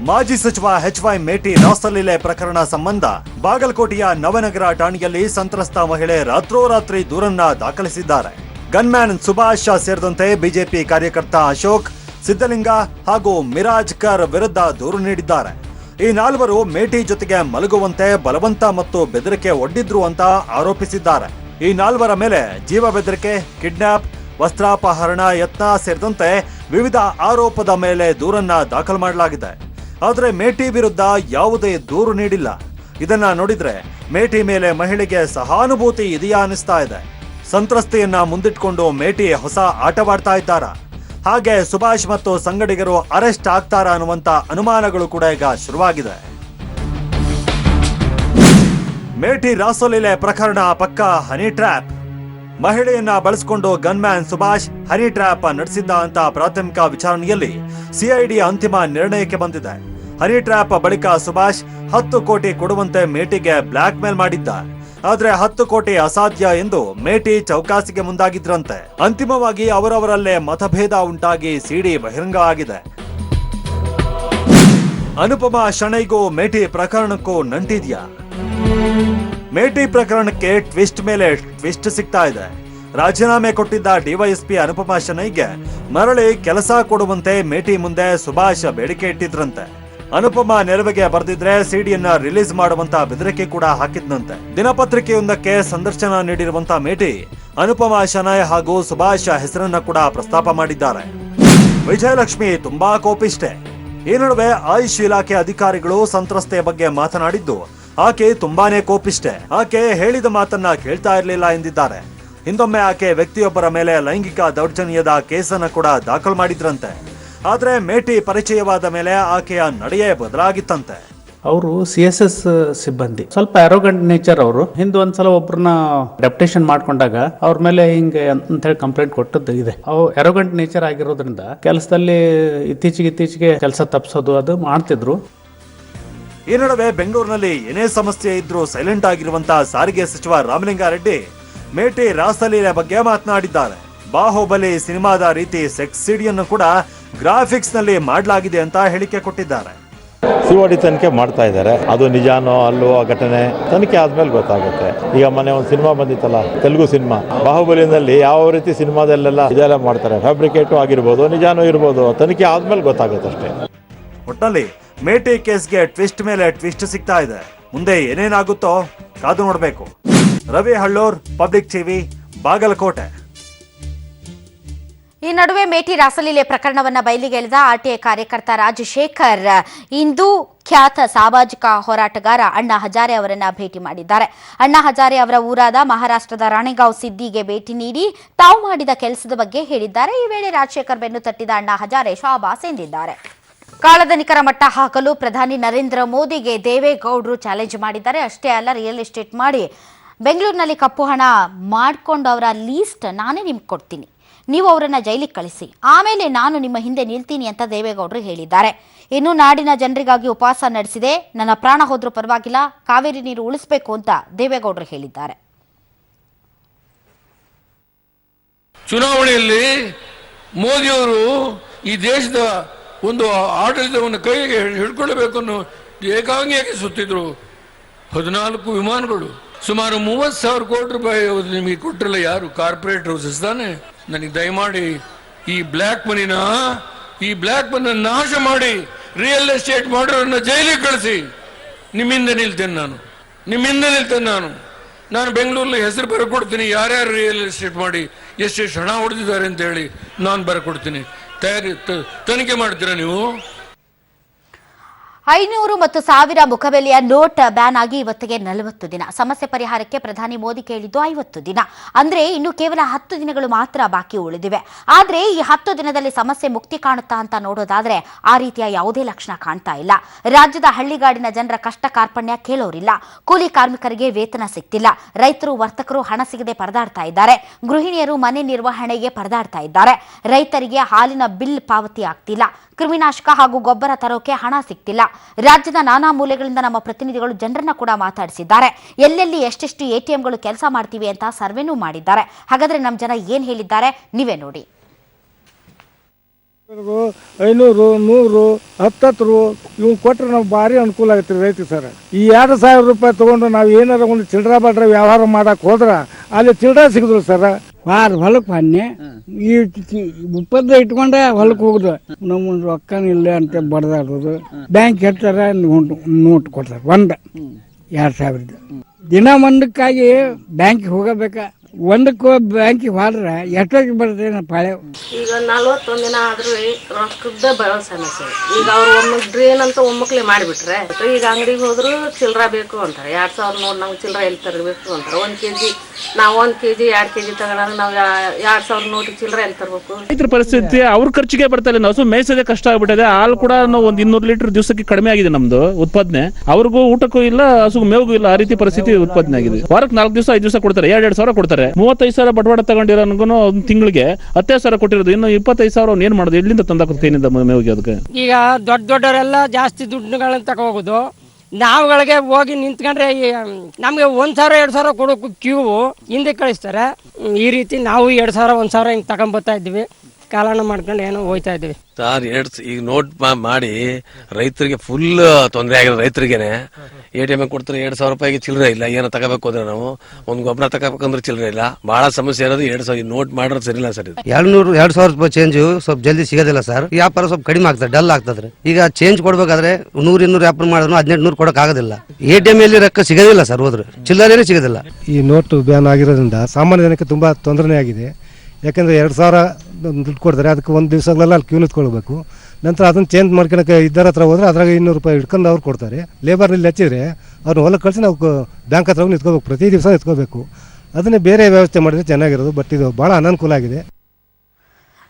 ಮಾಜಿ ಸಚಿವ HY ಮೇಟಿ ರಾಸಲೀಲೆ ಪ್ರಕರಣ ಸಂಬಂಧ ಬಾಗಲಕೋಟೆಯ ನವನಗರ ಠಾಣೆಯಲ್ಲಿ ಸಂತ್ರಸ್ತ ಮಹಿಳೆ ರಾತ್ರೋರಾತ್ರಿ ದೂರನ್ನ ದಾಖಲಿಸಿದ್ದಾರೆ. ಗನ್ಮ್ಯಾನ್ ಸುಭಾಷ್ ಸೇರಿದಂತೆ ಬಿಜೆಪಿ ಕಾರ್ಯಕರ್ತ ಅಶೋಕ್, ಸಿದ್ದಲಿಂಗ ಹಾಗೂ ಮಿರಾಜ್ ಕರ್ ವಿರುದ್ಧ ದೂರು ನೀಡಿದ್ದಾರೆ. ಈ 4 ಮೇಟಿ ಜೊತೆಗೆ ಮಲಗುವಂತೆ ಬಲವಂತ ಮತ್ತು ಬೆದರಿಕೆ ಒಡ್ಡಿದ್ರು ಅಂತ ಆರೋಪಿಸಿದ್ದಾರೆ. ಈ 4 ಮೇಲೆ ಜೀವ ಬೆದರಿಕೆ, ಕಿಡ್ನಾಪ್, ವಸ್ತ್ರಾಪಹರಣ ಯತ್ನ ಸೇರಿದಂತೆ ವಿವಿಧ ಆರೋಪದ ಮೇಲೆ ದೂರನ್ನ ದಾಖಲು ಮಾಡಲಾಗಿದೆ. ಆದರೆ ಮೇಟಿ ವಿರುದ್ಧ ಯಾವುದೇ ದೂರು ನೀಡಿಲ್ಲ. ಇದನ್ನ ನೋಡಿದ್ರೆ ಮೇಟಿ ಮೇಲೆ ಮಹಿಳೆಗೆ ಸಹಾನುಭೂತಿ ಇದೆಯಾ ಅನಿಸ್ತಾ ಇದೆ. ಸಂತ್ರಸ್ತೆಯನ್ನ ಮುಂದಿಟ್ಕೊಂಡು ಮೇಟಿ ಹೊಸ ಆಟವಾಡ್ತಾ ಇದ್ದಾರಾ? ಹಾಗೆ ಸುಭಾಷ್ ಮತ್ತು ಸಂಗಡಿಗರು ಅರೆಸ್ಟ್ ಆಗ್ತಾರಾ ಅನ್ನುವಂತ ಅನುಮಾನಗಳು ಕೂಡ ಈಗ ಶುರುವಾಗಿದೆ. ಮೇಟಿ ರಾಸಲೀಲೆ ಪ್ರಕರಣ ಪಕ್ಕ ಹನಿ ಟ್ರ್ಯಾಪ್. ಮಹಿಳೆಯನ್ನ ಬಳಸಿಕೊಂಡು ಗನ್ಮ್ಯಾನ್ ಸುಭಾಷ್ ಹನಿ ಟ್ರ್ಯಾಪ್ ನಡೆಸಿದ್ದ ಅಂತ ಪ್ರಾಥಮಿಕ ವಿಚಾರಣೆಯಲ್ಲಿ ಸಿಐಡಿ ಅಂತಿಮ ನಿರ್ಣಯಕ್ಕೆ ಬಂದಿದೆ. ಹನಿ ಟ್ರ್ಯಾಪ್ ಬಳಿಕ ಸುಭಾಷ್ 10 ಕೋಟಿ ಕೊಡುವಂತೆ ಮೇಟಿಗೆ ಬ್ಲಾಕ್ ಮೇಲ್ ಮಾಡಿದ್ದ. ಆದ್ರೆ 10 ಕೋಟಿ ಅಸಾಧ್ಯ ಎಂದು ಮೇಟಿ ಚೌಕಾಸಿಗೆ ಮುಂದಾಗಿದ್ರಂತೆ. ಅಂತಿಮವಾಗಿ ಅವರವರಲ್ಲೇ ಮತಭೇದ ಉಂಟಾಗಿ ಸಿಡಿ ಬಹಿರಂಗ ಆಗಿದೆ. ಅನುಪಮಾ ಶೆಣೈಗೂ ಮೇಟಿ ಪ್ರಕರಣಕ್ಕೂ ನಂಟಿದ್ಯಾ? ಮೇಟಿ ಪ್ರಕರಣಕ್ಕೆ ಟ್ವಿಸ್ಟ್ ಮೇಲೆ ಟ್ವಿಸ್ಟ್ ಸಿಗ್ತಾ ಇದೆ. ರಾಜೀನಾಮೆ ಕೊಟ್ಟಿದ್ದ ಡಿವೈಎಸ್ಪಿ ಅನುಪಮಾ ಶೆಣೈಗೆ ಮರಳಿ ಕೆಲಸ ಕೊಡುವಂತೆ ಮೇಟಿ ಮುಂದೆ ಸುಭಾಷ್ ಬೇಡಿಕೆ ಇಟ್ಟಿದ್ರಂತೆ. ಅನುಪಮಾ ನೆರವಿಗೆ ಬರೆದಿದ್ರೆ ಸಿಡಿಯನ್ನ ರಿಲೀಸ್ ಮಾಡುವಂತ ಬೆದರಿಕೆ ಕೂಡ ಹಾಕಿದ್ನಂತೆ. ದಿನಪತ್ರಿಕೆಯೊಂದಕ್ಕೆ ಸಂದರ್ಶನ ನೀಡಿರುವಂತ ಮೇಟಿ ಅನುಪಮಾ ಶೆಣೈ ಹಾಗೂ ಸುಭಾಷ್ ಹೆಸರನ್ನ ಕೂಡ ಪ್ರಸ್ತಾಪ ಮಾಡಿದ್ದಾರೆ. ವಿಜಯಲಕ್ಷ್ಮಿ ತುಂಬಾ ಕೋಪಿಷ್ಟೆ. ಈ ನಡುವೆ ಆಯುಷ್ ಇಲಾಖೆ ಅಧಿಕಾರಿಗಳು ಸಂತ್ರಸ್ತೆಯ ಬಗ್ಗೆ ಮಾತನಾಡಿದ್ದು ಆಕೆ ತುಂಬಾನೇ ಕೋಪಿಷ್ಟೆ. ಆಕೆ ಹೇಳಿದ ಮಾತನ್ನ ಕೇಳ್ತಾ ಇರಲಿಲ್ಲ ಎಂದಿದ್ದಾರೆ. ಹಿಂದೊಮ್ಮೆ ಆಕೆ ವ್ಯಕ್ತಿಯೊಬ್ಬರ ಮೇಲೆ ಲೈಂಗಿಕ ದೌರ್ಜನ್ಯದ ಕೇಸನ್ನ ಕೂಡ ದಾಖಲು ಮಾಡಿದ್ರಂತೆ. ಆದ್ರೆ ಮೇಟಿ ಪರಿಚಯವಾದ ಮೇಲೆ ಆಕೆಯ ನಡೆಯೇ ಬದಲಾಗಿತ್ತಂತೆ. ಅವರು CSS ಸಿಬ್ಬಂದಿ, ಸ್ವಲ್ಪ ಅರೋಗಂಟ್ ನೇಚರ್. ಅವರು ಹಿಂದೆ ಒಂದ್ಸಲ ಒಬ್ರನ್ನ ಡೆಪ್ಟೇಷನ್ ಮಾಡ್ಕೊಂಡಾಗ ಅವ್ರ ಮೇಲೆ ಹಿಂಗೆ ಅಂತ ಹೇಳಿ ಕಂಪ್ಲೇಂಟ್ ಕೊಟ್ಟದ್ದು ಇದೆ. ಅವು ಅರೋಗಂಟ್ ನೇಚರ್ ಆಗಿರೋದ್ರಿಂದ ಕೆಲಸದಲ್ಲಿ ಇತ್ತೀಚೆಗೆ ಕೆಲಸ ತಪ್ಪಿಸೋದು ಅದು ಮಾಡ್ತಿದ್ರು. ಈ ನಡುವೆ ಬೆಂಗಳೂರಿನಲ್ಲಿ ಏನೇ ಸಮಸ್ಯೆ ಇದ್ರೂ ಸೈಲೆಂಟ್ ಆಗಿರುವಂತ ಸಾರಿಗೆ ಸಚಿವ ರಾಮಲಿಂಗಾರೆಡ್ಡಿ ಮೇಟಿ ರಾಸಲೀಲೆ ಬಗ್ಗೆ ಮಾತನಾಡಿದ್ದಾರೆ. ಬಾಹುಬಲಿ ಸಿನಿಮಾದ ರೀತಿ ಸೆಕ್ಸ್ ಸಿಡಿಯನ್ನು ಕೂಡ ಗ್ರಾಫಿಕ್ಸ್ ನಲ್ಲಿ ಮಾಡಲಾಗಿದೆ ಅಂತ ಹೇಳಿಕೆ ಕೊಟ್ಟಿದ್ದಾರೆ. COD ತನಿಖೆ ಮಾಡ್ತಾ ಇದ್ದಾರೆ. ಅದು ನಿಜಾನೋ ಅಲ್ಲೋ ಆ ಘಟನೆ ತನಿಖೆ ಆದ್ಮೇಲೆ ಗೊತ್ತಾಗುತ್ತೆ. ಈಗ ಮೊನ್ನೆ ಒಂದು ಸಿನಿಮಾ ಬಂದಿತ್ತಲ್ಲ, ತೆಲುಗು ಸಿನಿಮಾ ಬಾಹುಬಲಿನಲ್ಲಿ ಯಾವ ರೀತಿ ಸಿನಿಮಾದಲ್ಲೆಲ್ಲ ಇದೆಲ್ಲ ಮಾಡ್ತಾರೆ, ಫ್ಯಾಬ್ರಿಕೇಟು ಆಗಿರ್ಬೋದು, ನಿಜಾನೂ ಇರ್ಬೋದು, ತನಿಖೆ ಆದ್ಮೇಲೆ ಗೊತ್ತಾಗುತ್ತೆ ಅಷ್ಟೇ. ಒಟ್ಟಲ್ಲಿ ಮೇಟಿ ಕೇಸ್ಗೆ ಟ್ವಿಸ್ಟ್ ಮೇಲೆ ಟ್ವಿಸ್ಟ್ ಸಿಗ್ತಾ ಇದೆ. ಮುಂದೆ ಏನೇನಾಗುತ್ತೋ ಕಾದು ನೋಡಬೇಕು. Ravi Hallur, public TV, Bagalkote. ಈ ನಡುವೆ ಮೇಟಿ ರಾಸಲೀಲೆ ಪ್ರಕರಣವನ್ನ ಬಯಲಿಗೆಳೆದ ಆರ್ಟಿಐ ಕಾರ್ಯಕರ್ತ ರಾಜಶೇಖರ್ ಇಂದು ಖ್ಯಾತ ಸಾಮಾಜಿಕ ಹೋರಾಟಗಾರ ಅಣ್ಣಾ ಹಜಾರೆ ಅವರನ್ನ ಭೇಟಿ ಮಾಡಿದ್ದಾರೆ. ಅಣ್ಣಾ ಹಜಾರೆ ಅವರ ಊರಾದ ಮಹಾರಾಷ್ಟ್ರದ ರಾಣೆಗಾಂವ್ ಸಿದ್ದಿಗೆ ಭೇಟಿ ನೀಡಿ ತಾವು ಮಾಡಿದ ಕೆಲಸದ ಬಗ್ಗೆ ಹೇಳಿದ್ದಾರೆ. ಈ ವೇಳೆ ರಾಜಶೇಖರ್ ಬೆನ್ನು ತಟ್ಟಿದ ಅಣ್ಣಾ ಹಜಾರೆ ಶಾಬಾಸ್ ಎಂದಿದ್ದಾರೆ. ಕಾಳದ ನಿಖರ ಮಟ್ಟ ಹಾಕಲು ಪ್ರಧಾನಿ ನರೇಂದ್ರ ಮೋದಿಗೆ ದೇವೇಗೌಡರು ಚಾಲೆಂಜ್ ಮಾಡಿದ್ದಾರೆ. ಅಷ್ಟೇ ಅಲ್ಲ, ರಿಯಲ್ ಎಸ್ಟೇಟ್ ಮಾಡಿ ಬೆಂಗಳೂರಿನಲ್ಲಿ ಕಪ್ಪು ಹಣ ಮಾಡಿಕೊಂಡವರ ಲೀಸ್ಟ್ ನಾನೇ ನಿಮ್ಗೆ ಕೊಡ್ತೀನಿ, ನೀವು ಅವರನ್ನ ಜೈಲಿಗೆ ಕಳಿಸಿ, ಆಮೇಲೆ ನಾನು ನಿಮ್ಮ ಹಿಂದೆ ನಿಲ್ತೀನಿ ಅಂತ ದೇವೇಗೌಡರು ಹೇಳಿದ್ದಾರೆ. ಇನ್ನು ನಾಡಿನ ಜನರಿಗಾಗಿ ಉಪವಾಸ ನಡೆಸಿದೆ, ನನ್ನ ಪ್ರಾಣ ಹೋದ್ರೂ ಪರವಾಗಿಲ್ಲ, ಕಾವೇರಿ ನೀರು ಉಳಿಸಬೇಕು ಅಂತ ದೇವೇಗೌಡರು ಹೇಳಿದ್ದಾರೆ. ಚುನಾವಣೆಯಲ್ಲಿ ಮೋದಿಯವರು ಈ ದೇಶದ ಒಂದು ಆಡಳಿತವನ್ನು ಕೈಗೆ ಹಿಡ್ಕೊಳ್ಬೇಕು ಅನ್ನೋ ಏಕಾಂಗಿಯಾಗಿ ಸುತ್ತಿದ್ರು. 14 ವಿಮಾನಗಳು, ಸುಮಾರು 30,000 ಕೋಟಿ ರೂಪಾಯಿ ನಿಮಗೆ ಕೊಟ್ಟಿರಲ್ಲ ಯಾರು? ಕಾರ್ಪೊರೇಟ್ ಹೌಸಸ್ ತಾನೆ. ನನಗೆ ದಯಮಾಡಿ ಈ ಬ್ಲ್ಯಾಕ್ ಮನಿ ನಾಶ ಮಾಡಿ ರಿಯಲ್ ಎಸ್ಟೇಟ್ ಮಾಡೋರನ್ನ ಜೈಲಿಗೆ ಕಳಿಸಿ. ನಿಮ್ಮಿಂದ ನಿಲ್ತೇನೆ ನಾನು ಬೆಂಗಳೂರಲ್ಲಿ ಹೆಸರು ಬರಕೊಡ್ತೀನಿ. ಯಾರ್ಯಾರು ರಿಯಲ್ ಎಸ್ಟೇಟ್ ಮಾಡಿ ಎಷ್ಟೆಷ್ಟು ಹಣ ಹೊಡೆದಿದ್ದಾರೆ ಅಂತ ಹೇಳಿ ನಾನು ಬರಕೊಡ್ತೀನಿ. ತನಿಖೆ ಮಾಡ್ತೀರಾ ನೀವು? 500 ಮತ್ತು 1000 ಮುಖಬೆಲೆಯ ನೋಟ್ ಬ್ಯಾನ್ ಆಗಿ ಇವತ್ತಿಗೆ 40 ದಿನ. ಸಮಸ್ಯೆ ಪರಿಹಾರಕ್ಕೆ ಪ್ರಧಾನಿ ಮೋದಿ ಕೇಳಿದ್ದು 50 ದಿನ. ಅಂದ್ರೆ ಇನ್ನು ಕೇವಲ 10 ದಿನಗಳು ಮಾತ್ರ ಬಾಕಿ ಉಳಿದಿವೆ. ಆದ್ರೆ ಈ 10 ದಿನದಲ್ಲಿ ಸಮಸ್ಯೆ ಮುಕ್ತಿ ಕಾಣುತ್ತಾ ಅಂತ ನೋಡೋದಾದ್ರೆ ಆ ರೀತಿಯ ಯಾವುದೇ ಲಕ್ಷಣ ಕಾಣ್ತಾ ಇಲ್ಲ. ರಾಜ್ಯದ ಹಳ್ಳಿಗಾಡಿನ ಜನರ ಕಷ್ಟ ಕಾರ್ಪಣ್ಯ ಕೇಳೋರಿಲ್ಲ. ಕೂಲಿ ಕಾರ್ಮಿಕರಿಗೆ ವೇತನ ಸಿಗ್ತಿಲ್ಲ. ರೈತರು ವರ್ತಕರು ಹಣ ಸಿಗದೆ ಪರದಾಡ್ತಾ ಇದ್ದಾರೆ. ಗೃಹಿಣಿಯರು ಮನೆ ನಿರ್ವಹಣೆಗೆ ಪರದಾಡ್ತಾ ಇದ್ದಾರೆ. ರೈತರಿಗೆ ಹಾಲಿನ ಬಿಲ್ ಪಾವತಿ ಆಗ್ತಿಲ್ಲ. ಕ್ರಿಮಿನಾಶಕ ಹಾಗೂ ಗೊಬ್ಬರ ತರೋಕೆ ಹಣ ಸಿಗ್ತಿಲ್ಲ. ರಾಜ್ಯದ ನಾನಾ ಮೂಲೆಗಳಿಂದ ನಮ್ಮ ಪ್ರತಿನಿಧಿಗಳು ಜನರನ್ನ ಕೂಡ ಮಾತಾಡಿಸಿದ್ದಾರೆ. ಎಲ್ಲೆಲ್ಲಿ ಎಷ್ಟೆಷ್ಟು ಎಟಿಎಂಗಳು ಕೆಲಸ ಮಾಡ್ತೀವಿ ಅಂತ ಸರ್ವೆನೂ ಮಾಡಿದ್ದಾರೆ. ಹಾಗಾದ್ರೆ ನಮ್ಮ ಜನ ಏನ್ ಹೇಳಿದ್ದಾರೆ ನೀವೇ ನೋಡಿ. 500, 100, 10 ಇವ್ ಕೊಟ್ರೆ ನಾವು ಭಾರಿ ಅನುಕೂಲ ಆಗತ್ತೆ ರೈತ ಸರ್. ಈ 2000 ರೂಪಾಯಿ ತಗೊಂಡು ನಾವು ಏನಾರ ಒಂದು ಚಿಲ್ಡ್ರ ಬಾಡ್ರ ವ್ಯವಹಾರ ಮಾಡಕ್ ಹೋದ್ರ ಅಲ್ಲಿ ಚಿಲ್ಡ್ರ ಸಿಗುದ್ರು ಸರ್. ಹೊಲಕ್ಕೆ ಬನ್ನಿ ಈ ಉಪ್ಪದ ಇಟ್ಕೊಂಡೆ ಹೊಲಕ್ಕೆ ಹೋಗುದು. ನಮ್ಮ ರೊಕ್ಕನಿಲ್ಲ ಅಂತ ಬಡ್ದಾಡೋದು. ಬ್ಯಾಂಕ್ ಹೇಳ್ತಾರ ನೋಟ್ ಕೊಡ್ತಾರೆ 2,000 ದಿನ ಒಂದಕ್ಕಾಗಿ ಬ್ಯಾಂಕಿಗೆ ಹೋಗಬೇಕ. ಒಂದಕ್ಕೂ ಬ್ಯಾಂಕಿಗೆ ಹೋದ್ರೆ ಎಷ್ಟೊತ್ತಿಗೆ ಬರ್ತದೆ ಪಾಳೆ. ಈಗ 41 ದಿನ ಆದ್ರೂ ರೊಕ್ಕದ ಬರೋ ಸಮಸ್ಯೆ. ಈಗ ಅವ್ರು ಒಮ್ಮಕ್ ಡ್ರೇನ್ ಅಂತ ಒಮ್ಮಕ್ಲೆ ಮಾಡಿಬಿಟ್ರೆ ಈಗ ಅಂಗಡಿಗೆ ಹೋದ್ರು ಚಿಲ್ಲರ ಬೇಕು ಅಂತಾರೆ. 2,000 ನೋಡಿ ನಮ್ಗೆ ಚಿಲ್ಲರ ಎಲ್ಲಿ ತರಬೇಕು ಅಂತಾರೆ. 1 kg ನಾವು 1 kg 2 kg ತಗೊಂಡ್ರೆ ನಾವು 2,000 ನೋಡಿ ಚಿಲ್ಲರ ಎಲ್ಲಿ ತರಬೇಕು. ರೈತರ ಪರಿಸ್ಥಿತಿ ಅವ್ರ ಖರ್ಚಿಗೆ ಬರ್ತಾ ಇಲ್ಲ. ಹಸು ಮೇಯಿಸೋದೇ ಕಷ್ಟ ಆಗ್ಬಿಟ್ಟಿದೆ. ಹಾಲು ಕೂಡ ನಾವು 200 ಲೀಟರ್ ದಿವಸಕ್ಕೆ ಕಡಿಮೆ ಆಗಿದೆ ನಮ್ದು ಉತ್ಪಾದನೆ. ಅವ್ರಿಗೂ ಊಟಕ್ಕೂ ಇಲ್ಲ, ಹಸು ಮೇವಿಗೂ ಇಲ್ಲ. ಆ ರೀತಿ ಪರಿಸ್ಥಿತಿ ಉತ್ಪಾದನೆ ಆಗಿದೆ. ವಾರಕ್ಕೆ 4 ದಿವಸ 5 ದಿವಸ ಕೊಡ್ತಾರೆ. 2,000 ಕೊಡ್ತಾರೆ. 35,000 ಬಂಡವಾಳ ತಗೊಂಡಿರೋನ್ಗೂ ಒಂದು ತಿಂಗಳಿಗೆ 10,000 ಕೊಟ್ಟಿರೋದು. ಇನ್ನು 25,000 ಏನ್ ಮಾಡೋದು? ಎಲ್ಲಿಂದ ತಂದಾಕೇನಿಂದ ಮೇವಿಗೆ? ಅದಕ್ಕೆ ಈಗ ದೊಡ್ಡವರೆಲ್ಲ ಜಾಸ್ತಿ ದುಡ್ಡುಗಳನ್ನ ತಗೋಬಹುದು. ನಾವುಗಳಿಗೆ ಹೋಗಿ ನಿಂತ್ಕೊಂಡ್ರೆ ನಮಗೆ 1,000 2,000 ಕೊಡೋಕು ಕ್ಯೂ ಹಿಂದೆ ಕಳಿಸ್ತಾರೆ. ಈ ರೀತಿ ನಾವು 2,000 1,000 ಹಿಂಗೆ ತಗೊಂಡ್ಬರ್ತಾ ಇದ್ವಿ. ಕಾಲನ ಮಾಡ್ಕೊಂಡು ಏನೋ ಹೋಯ್ತಾ ಇದ್ವಿ ಸರ್. ಈಗ ನೋಟ್ ಮಾಡಿ ರೈತರಿಗೆ ಫುಲ್ ತೊಂದರೆ ಆಗಿದೆ. ರೈತರಿಗೇನೆ ATM ಕೊಡ್ತಾರೆ 2,000 ರೂಪಾಯಿಗೆ ಚಿಲ್ಲರೆ ಇಲ್ಲ. ಏನೋ ತಗೋಬೇಕು ಅಂದ್ರೆ ನಾವು ಒಂದು ಗೊಬ್ಬರ ತಗೋಬೇಕಂದ್ರೆ ಚಿಲ್ಲರೆ ಇಲ್ಲ. ಬಹಳ ಸಮಸ್ಯೆ ಇರೋದು 2,000 ನೋಟ್ ಮಾಡೋದು ಸರಿ ಇಲ್ಲ ಸರ್. 2,000 ರೂಪಾಯಿ ಚೇಂಜ್ ಸ್ವಲ್ಪ ಜಲ್ದಿ ಸಿಗೋದಿಲ್ಲ ಸರ್. ವ್ಯಾಪಾರ ಸ್ವಲ್ಪ ಕಡಿಮೆ ಆಗ್ತದೆ, ಡಲ್ ಆಗ್ತದ್ರೆ. ಈಗ ಚೇಂಜ್ ಕೊಡ್ಬೇಕಾದ್ರೆ 100-200 ವ್ಯಾಪಾರ ಮಾಡಿದ್ರು 1,800 ಕೊಡಕ್ ಆಗೋದಿಲ್ಲ. ATM ಅಲ್ಲಿ ರೊಕ್ಕ ಸಿಗೋದಿಲ್ಲ ಸರ್. ಹೋದ್ರೆ ಚಿಲ್ಲರೇನೆ ಸಿಗೋದಿಲ್ಲ. ಈ ನೋಟು ಬ್ಯಾನ್ ಆಗಿರೋದ್ರಿಂದ ಸಾಮಾನ್ಯ ಜನಕ್ಕೆ ತುಂಬಾ ತೊಂದರೆ ಆಗಿದೆ. ಯಾಕಂದ್ರೆ 2,000 ದುಡ್ಡು ಕೊಡ್ತಾರೆ. ಅದಕ್ಕೆ 1 ದಿವಸಗಳೆಲ್ಲ ಅಲ್ಲಿ ಕ್ಯೂ ನಿಂತ್ಕೊಳ್ಬೇಕು. ನಂತರ ಅದನ್ನ ಚೇಂಜ್ ಮಾಡ್ಕೊಳಕ್ಕೆ ಇದ್ದರ ಹತ್ರ ಹೋದ್ರೆ ಅದ್ರಾಗ 200 ರೂಪಾಯಿ ಇಟ್ಕೊಂಡು ಅವ್ರು ಕೊಡ್ತಾರೆ. ಲೇಬರ್ನಲ್ಲಿ ಹಚ್ಚಿದ್ರೆ ಅವ್ರನ್ನ ಹೊಲಕ್ಕೆ ಕಳಿಸಿ ನಾವು ಬ್ಯಾಂಕ್ ಹತ್ರ ಹೋಗಿ ನಿಂತ್ಕೋಬೇಕು. ಪ್ರತಿ ದಿವಸ ನಿಂತ್ಕೋಬೇಕು. ಅದನ್ನೇ ಬೇರೆ ವ್ಯವಸ್ಥೆ ಮಾಡಿದ್ರೆ ಚೆನ್ನಾಗಿರೋದು. ಬಟ್ ಇದು ಬಹಳ ಅನಾನುಕೂಲ ಆಗಿದೆ.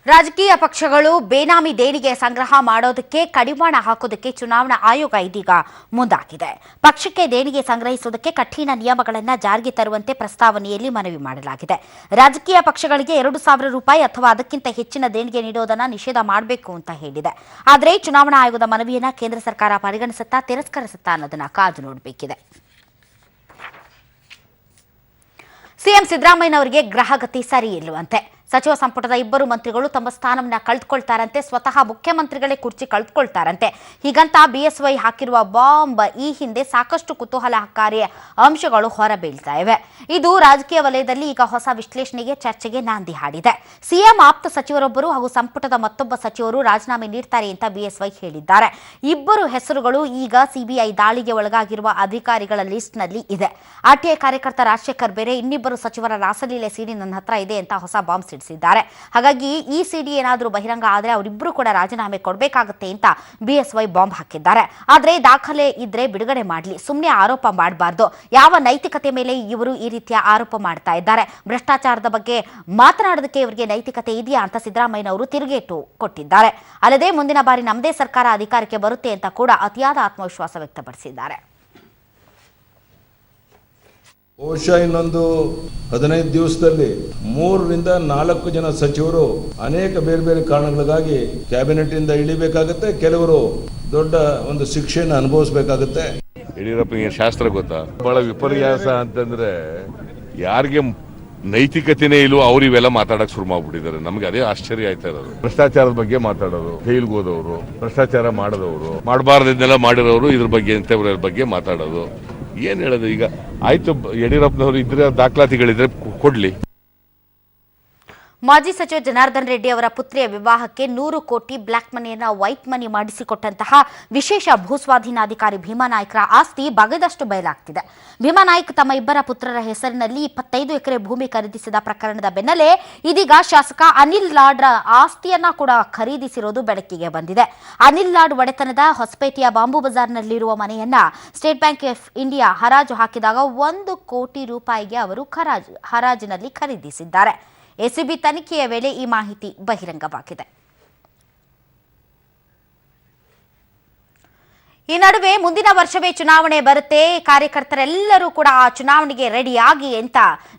ರಾಜಕೀಯ ಪಕ್ಷಗಳು ಬೇನಾಮಿ ದೇಣಿಗೆ ಸಂಗ್ರಹ ಮಾಡೋದಕ್ಕೆ ಕಡಿವಾಣ ಹಾಕೋದಕ್ಕೆ ಚುನಾವಣಾ ಆಯೋಗ ಇದೀಗ ಮುಂದಾಗಿದೆ. ಪಕ್ಷಕ್ಕೆ ದೇಣಿಗೆ ಸಂಗ್ರಹಿಸುವುದಕ್ಕೆ ಕಠಿಣ ನಿಯಮಗಳನ್ನು ಜಾರಿಗೆ ತರುವಂತೆ ಪ್ರಸ್ತಾವನೆಯಲ್ಲಿ ಮನವಿ ಮಾಡಲಾಗಿದೆ. ರಾಜಕೀಯ ಪಕ್ಷಗಳಿಗೆ 2,000 ರೂಪಾಯಿ ಅಥವಾ ಅದಕ್ಕಿಂತ ಹೆಚ್ಚಿನ ದೇಣಿಗೆ ನೀಡೋದನ್ನು ನಿಷೇಧ ಮಾಡಬೇಕು ಅಂತ ಹೇಳಿದೆ. ಆದರೆ ಚುನಾವಣಾ ಆಯೋಗದ ಮನವಿಯನ್ನು ಕೇಂದ್ರ ಸರ್ಕಾರ ಪರಿಗಣಿಸುತ್ತಾ ತಿರಸ್ಕರಿಸುತ್ತಾ ಅನ್ನೋದನ್ನ ಕಾದು ನೋಡಬೇಕಿದೆ. ಸಿಎಂ ಸಿದ್ದರಾಮಯ್ಯನವರಿಗೆ ಗ್ರಹಗತಿ ಸರಿ ಇಲ್ಲವಂತೆ. ಸಚಿವ ಸಂಪುಟದ 2 ಮಂತ್ರಿಗಳು ತಮ್ಮ ಸ್ಥಾನವನ್ನ ಕಳೆದುಕೊಳ್ತಾರಂತೆ. ಸ್ವತಃ ಮುಖ್ಯಮಂತ್ರಿಗಳೇ ಕುರ್ಚಿ ಕಳೆದುಕೊಳ್ತಾರಂತೆ. ಹೀಗಂತ BSY ಹಾಕಿರುವ ಬಾಂಬ್ ಈ ಹಿಂದೆ ಸಾಕಷ್ಟು ಕುತೂಹಲಕಾರಿ ಅಂಶಗಳು ಹೊರಬೀಳ್ತಾ ಇವೆ. ಇದು ರಾಜಕೀಯ ವಲಯದಲ್ಲಿ ಈಗ ಹೊಸ ವಿಶ್ಲೇಷಣೆಗೆ, ಚರ್ಚೆಗೆ ನಾಂದಿ ಹಾಡಿದೆ. ಸಿಎಂ ಆಪ್ತ ಸಚಿವರೊಬ್ಬರು ಹಾಗೂ ಸಂಪುಟದ ಮತ್ತೊಬ್ಬ ಸಚಿವರು ರಾಜೀನಾಮೆ ನೀಡ್ತಾರೆ ಅಂತ BSY ಹೇಳಿದ್ದಾರೆ. 2 ಹೆಸರುಗಳು ಈಗ CBI ದಾಳಿಗೆ ಒಳಗಾಗಿರುವ ಅಧಿಕಾರಿಗಳ ಲಿಸ್ಟ್ನಲ್ಲಿ ಇದೆ. RTI ಕಾರ್ಯಕರ್ತ ರಾಜಶೇಖರ್ ಬೇರೆ, ಇನ್ನಿಬ್ಬರು ಸಚಿವರ ರಾಸಲೀಲೆ ಸಿಡಿ ನನ್ನ ಹತ್ರ ಇದೆ ಅಂತ ಹೊಸ ಬಾಂಬ್ ಸಿಡಿಸಿದ್ದಾರೆ. ಹಾಗಾಗಿ ಈ ಸಿಡಿ ಏನಾದರೂ ಬಹಿರಂಗ ಆದರೆ ಅವರಿಬ್ಬರು ಕೂಡ ರಾಜೀನಾಮೆ ಕೊಡಬೇಕಾಗುತ್ತೆ ಅಂತ BSY ಬಾಂಬ್ ಹಾಕಿದ್ದಾರೆ. ಆದರೆ ದಾಖಲೆ ಇದ್ರೆ ಬಿಡುಗಡೆ ಮಾಡಲಿ, ಸುಮ್ಮನೆ ಆರೋಪ ಮಾಡಬಾರ್ದು. ಯಾವ ನೈತಿಕತೆ ಮೇಲೆ ಇವರು ಈ ರೀತಿಯ ಆರೋಪ ಮಾಡ್ತಾ ಇದ್ದಾರೆ? ಭ್ರಷ್ಟಾಚಾರದ ಬಗ್ಗೆ ಮಾತನಾಡೋದಕ್ಕೆ ಇವರಿಗೆ ನೈತಿಕತೆ ಇದೆಯಾ ಅಂತ ಸಿದ್ದರಾಮಯ್ಯನವರು ತಿರುಗೇಟು ಕೊಟ್ಟಿದ್ದಾರೆ. ಅಲ್ಲದೆ ಮುಂದಿನ ಬಾರಿ ನಮ್ಮದೇ ಸರ್ಕಾರ ಅಧಿಕಾರಕ್ಕೆ ಬರುತ್ತೆ ಅಂತ ಕೂಡ ಅತಿಯಾದ ಆತ್ಮವಿಶ್ವಾಸ ವ್ಯಕ್ತಪಡಿಸಿದ್ದಾರೆ. ಬಹುಶಃ ಇನ್ನೊಂದು 15 ದಿವಸದಲ್ಲಿ 3ರಿಂದ 4 ಜನ ಸಚಿವರು ಅನೇಕ ಬೇರೆ ಬೇರೆ ಕಾರಣಗಳಿಗಾಗಿ ಕ್ಯಾಬಿನೆಟ್ ಇಂದ ಇಳಿಬೇಕಾಗುತ್ತೆ. ಕೆಲವರು ದೊಡ್ಡ ಒಂದು ಶಿಕ್ಷೆಯನ್ನು ಅನುಭವಿಸಬೇಕಾಗುತ್ತೆ. ಯಡಿಯೂರಪ್ಪನಿಗೆ ಶಾಸ್ತ್ರ ಗೊತ್ತಾ? ಬಹಳ ವಿಪರ್ಯಾಸ ಅಂತಂದ್ರೆ ಯಾರಿಗೆ ನೈತಿಕತೆನೇ ಇಲ್ವೋ ಅವ್ರು ಇವೆಲ್ಲ ಮಾತಾಡಕ್ ಶುರು ಮಾಡ್ಬಿಟ್ಟಿದ್ದಾರೆ. ನಮ್ಗೆ ಅದೇ ಆಶ್ಚರ್ಯ ಆಯ್ತಾ ಇರೋದು. ಭ್ರಷ್ಟಾಚಾರದ ಬಗ್ಗೆ ಮಾತಾಡೋರು, ಜೈಲ್ಗೆ ಹೋದವರು, ಭ್ರಷ್ಟಾಚಾರ ಮಾಡಿದವರು, ಮಾಡಬಾರ್ದನ್ನೆಲ್ಲ ಮಾಡಿರೋರು, ಇದ್ರ ಬಗ್ಗೆ ಇಂಥವ್ರ ಬಗ್ಗೆ ಮಾತಾಡೋದು. ಏನ್ ಹೇಳೋದು? ಈಗ ಆಯ್ತು, ಯಡಿಯೂರಪ್ಪನವರು ಇದ್ರೆ ದಾಖಲಾತಿಗಳಿದ್ರೆ ಕೊಡ್ಲಿ. ಮಾಜಿ ಸಚಿವ ಜನಾರ್ದನ್ ರೆಡ್ಡಿ ಅವರ ಪುತ್ರಿಯ ವಿವಾಹಕ್ಕೆ 100 ಕೋಟಿ ಬ್ಲಾಕ್ ಮನಿಯನ್ನ ವೈಟ್ ಮನಿ ಮಾಡಿಸಿಕೊಟ್ಟಂತಹ ವಿಶೇಷ ಭೂಸ್ವಾಧೀನಾಧಿಕಾರಿ ಭೀಮಾನಾಯ್ಕರ ಆಸ್ತಿ ಬಗೆದಷ್ಟು ಬಯಲಾಗ್ತಿದೆ. ಭೀಮಾನಾಯ್ಕ್ ತಮ್ಮ ಇಬ್ಬರ ಪುತ್ರರ ಹೆಸರಿನಲ್ಲಿ 25 ಎಕರೆ ಭೂಮಿ ಖರೀದಿಸಿದ ಪ್ರಕರಣದ ಬೆನ್ನಲ್ಲೇ ಇದೀಗ ಶಾಸಕ ಅನಿಲ್ ಲಾಡ್ರ ಆಸ್ತಿಯನ್ನ ಕೂಡ ಖರೀದಿಸಿರೋದು ಬೆಳಕಿಗೆ ಬಂದಿದೆ. ಅನಿಲ್ ಲಾಡ್ ಒಡೆತನದ ಹೊಸಪೇಟೆಯ ಬಾಂಬು ಬಜಾರ್ನಲ್ಲಿರುವ ಮನೆಯನ್ನ ಸ್ಟೇಟ್ ಬ್ಯಾಂಕ್ ಆಫ್ ಇಂಡಿಯಾ ಹರಾಜು ಹಾಕಿದಾಗ 1 ಕೋಟಿ ರೂಪಾಯಿಗೆ ಅವರು ಹರಾಜಿನಲ್ಲಿ ಖರೀದಿಸಿದ್ದಾರೆ. ಎಸಿಬಿ ತನಿಖೆಯ ವೇಳೆ ಈ ಮಾಹಿತಿ ಬಹಿರಂಗವಾಗಿದೆ. ಈ ನಡುವೆ ಮುಂದಿನ ವರ್ಷವೇ ಚುನಾವಣೆ ಬರುತ್ತೆ, ಕಾರ್ಯಕರ್ತರೆಲ್ಲರೂ ಕೂಡ ಆ ಚುನಾವಣೆಗೆ ರೆಡಿಯಾಗಿ ಅಂತ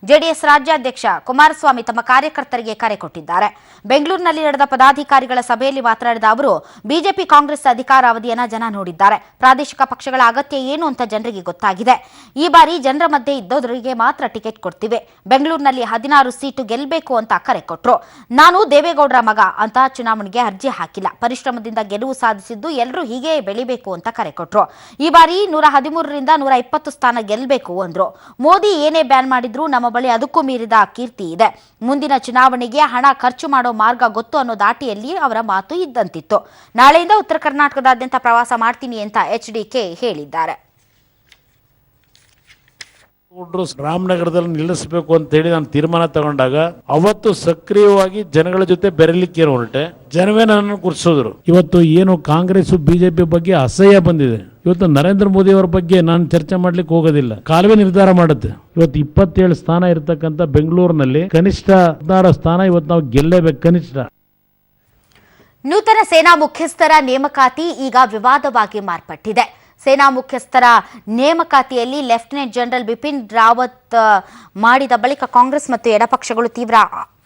ಜೆಡಿಎಸ್ ರಾಜ್ಯಾಧ್ಯಕ್ಷ ಕುಮಾರಸ್ವಾಮಿ ತಮ್ಮ ಕಾರ್ಯಕರ್ತರಿಗೆ ಕರೆ ಕೊಟ್ಟಿದ್ದಾರೆ. ಬೆಂಗಳೂರಿನಲ್ಲಿ ನಡೆದ ಪದಾಧಿಕಾರಿಗಳ ಸಭೆಯಲ್ಲಿ ಮಾತನಾಡಿದ ಅವರು, ಬಿಜೆಪಿ ಕಾಂಗ್ರೆಸ್ ಅಧಿಕಾರಾವಧಿಯನ್ನ ಜನ ನೋಡಿದ್ದಾರೆ. ಪ್ರಾದೇಶಿಕ ಪಕ್ಷಗಳ ಅಗತ್ಯ ಏನು ಅಂತ ಜನರಿಗೆ ಗೊತ್ತಾಗಿದೆ. ಈ ಬಾರಿ ಜನರ ಮಧ್ಯೆ ಇದ್ದವರಿಗೆ ಮಾತ್ರ ಟಿಕೆಟ್ ಕೊಡ್ತೀವಿ. ಬೆಂಗಳೂರಿನಲ್ಲಿ 16 ಸೀಟು ಗೆಲ್ಲಬೇಕು ಅಂತ ಕರೆ ಕೊಟ್ರು. ನಾನು ದೇವೇಗೌಡರ ಮಗ ಅಂತ ಚುನಾವಣೆಗೆ ಅರ್ಜಿ ಹಾಕಿಲ್ಲ. ಪರಿಶ್ರಮದಿಂದ ಗೆಲುವು ಸಾಧಿಸಿದ್ದು ಎಲ್ಲರೂ ಹೀಗೆ ಬೆಳಿಬೇಕು ಅಂತ ಕರೆ ಕೊಟ್ರು. ಈ ಬಾರಿ 113ರಿಂದ 120 ಸ್ಥಾನ ಗೆಲ್ಲಬೇಕು ಅಂದ್ರು. ಮೋದಿ ಏನೇ ಬ್ಯಾನ್ ಮಾಡಿದ್ರು ನಮ್ಮ ಬಳಿ ಅದಕ್ಕೂ ಮೀರಿದ ಕೀರ್ತಿ ಇದೆ. ಮುಂದಿನ ಚುನಾವಣೆಗೆ ಹಣ ಖರ್ಚು ಮಾಡೋ ಮಾರ್ಗ ಗೊತ್ತು ಅನ್ನೋ ದಾಟಿಯಲ್ಲಿ ಅವರ ಮಾತು ಇದ್ದಂತಿತ್ತು. ನಾಳೆಯಿಂದ ಉತ್ತರ ಕರ್ನಾಟಕದಾದ್ಯಂತ ಪ್ರವಾಸ ಮಾಡ್ತೀನಿ ಅಂತ HDK ಹೇಳಿದ್ದಾರೆ. ರಾಮನಗರದಲ್ಲಿ ನಿಲ್ಲಿಸಬೇಕು ಅಂತ ಹೇಳಿ ನಾನು ತೀರ್ಮಾನ ತಗೊಂಡಾಗ ಅವತ್ತು ಸಕ್ರಿಯವಾಗಿ ಜನಗಳ ಜೊತೆ ಬೆರಲಿಕ್ಕೆ ಹೊರಟೆ. ಜನವೇ ನನ್ನನ್ನು ಗುರುತಿಸಿದ್ರು. ಇವತ್ತು ಏನು ಕಾಂಗ್ರೆಸ್ ಬಿಜೆಪಿ ಬಗ್ಗೆ ಅಸಹ್ಯ ಬಂದಿದೆ. ಇವತ್ತು ನರೇಂದ್ರ ಮೋದಿ ಅವರ ಬಗ್ಗೆ ನಾನು ಚರ್ಚೆ ಮಾಡ್ಲಿಕ್ಕೆ ಹೋಗೋದಿಲ್ಲ. ಕಾಲವೇ ನಿರ್ಧಾರ ಮಾಡುತ್ತೆ. ಇವತ್ತು 27 ಸ್ಥಾನ ಇರತಕ್ಕಂತ ಬೆಂಗಳೂರಿನಲ್ಲಿ ಕನಿಷ್ಠ 16 ಸ್ಥಾನ ಇವತ್ತು ನಾವು ಗೆಲ್ಲೇಬೇಕು ಕನಿಷ್ಠ. ನೂತನ ಸೇನಾ ಮುಖ್ಯಸ್ಥರ ನೇಮಕಾತಿ ಈಗ ವಿವಾದವಾಗಿ ಮಾರ್ಪಟ್ಟಿದೆ. ಸೇನಾ ಮುಖ್ಯಸ್ಥರ ನೇಮಕಾತಿಯಲ್ಲಿ ಲೆಫ್ಟಿನೆಂಟ್ ಜನರಲ್ ಬಿಪಿನ್ ರಾವತ್ ಮಾಡಿದ ಬಳಿಕ ಕಾಂಗ್ರೆಸ್ ಮತ್ತು ಎಡಪಕ್ಷಗಳು ತೀವ್ರ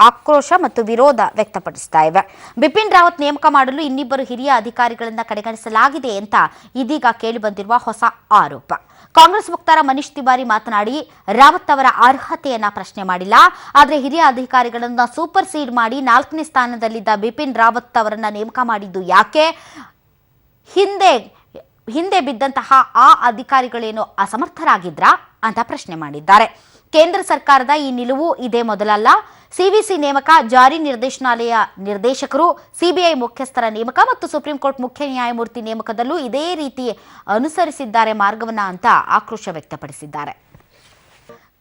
ಆಕ್ರೋಶ ಮತ್ತು ವಿರೋಧ ವ್ಯಕ್ತಪಡಿಸ್ತಾ ಇವೆ. ಬಿಪಿನ್ ರಾವತ್ ನೇಮಕ ಮಾಡಲು ಇನ್ನಿಬ್ಬರು ಹಿರಿಯ ಅಧಿಕಾರಿಗಳನ್ನು ಕಡೆಗಣಿಸಲಾಗಿದೆ ಅಂತ ಇದೀಗ ಕೇಳಿಬಂದಿರುವ ಹೊಸ ಆರೋಪ. ಕಾಂಗ್ರೆಸ್ ವಕ್ತಾರ ಮನೀಶ್ ತಿವಾರಿ ಮಾತನಾಡಿ, ರಾವತ್ ಅವರ ಅರ್ಹತೆಯನ್ನ ಪ್ರಶ್ನೆ ಮಾಡಿಲ್ಲ. ಆದರೆ ಹಿರಿಯ ಅಧಿಕಾರಿಗಳನ್ನ ಸೂಪರ್ ಸೀಡ್ ಮಾಡಿ 4ನೇ ಸ್ಥಾನದಲ್ಲಿದ್ದ ಬಿಪಿನ್ ರಾವತ್ ಅವರನ್ನ ನೇಮಕ ಮಾಡಿದ್ದು ಯಾಕೆ? ಹಿಂದೆ ಬಿದ್ದಂತಹ ಆ ಅಧಿಕಾರಿಗಳೇನು ಅಸಮರ್ಥರಾಗಿದ್ರಾ ಅಂತ ಪ್ರಶ್ನೆ ಮಾಡಿದ್ದಾರೆ. ಕೇಂದ್ರ ಸರ್ಕಾರದ ಈ ನಿಲುವು ಇದೇ ಮೊದಲಲ್ಲ. ಸಿವಿಸಿ ನೇಮಕ, ಜಾರಿ ನಿರ್ದೇಶನಾಲಯ ನಿರ್ದೇಶಕರು, ಸಿಬಿಐ ಮುಖ್ಯಸ್ಥರ ನೇಮಕ ಮತ್ತು ಸುಪ್ರೀಂ ಕೋರ್ಟ್ ಮುಖ್ಯ ನ್ಯಾಯಮೂರ್ತಿ ನೇಮಕದಲ್ಲೂ ಇದೇ ರೀತಿ ಅನುಸರಿಸಿದ್ದಾರೆ ಮಾರ್ಗವನ್ನ ಅಂತ ಆಕ್ರೋಶ ವ್ಯಕ್ತಪಡಿಸಿದ್ದಾರೆ.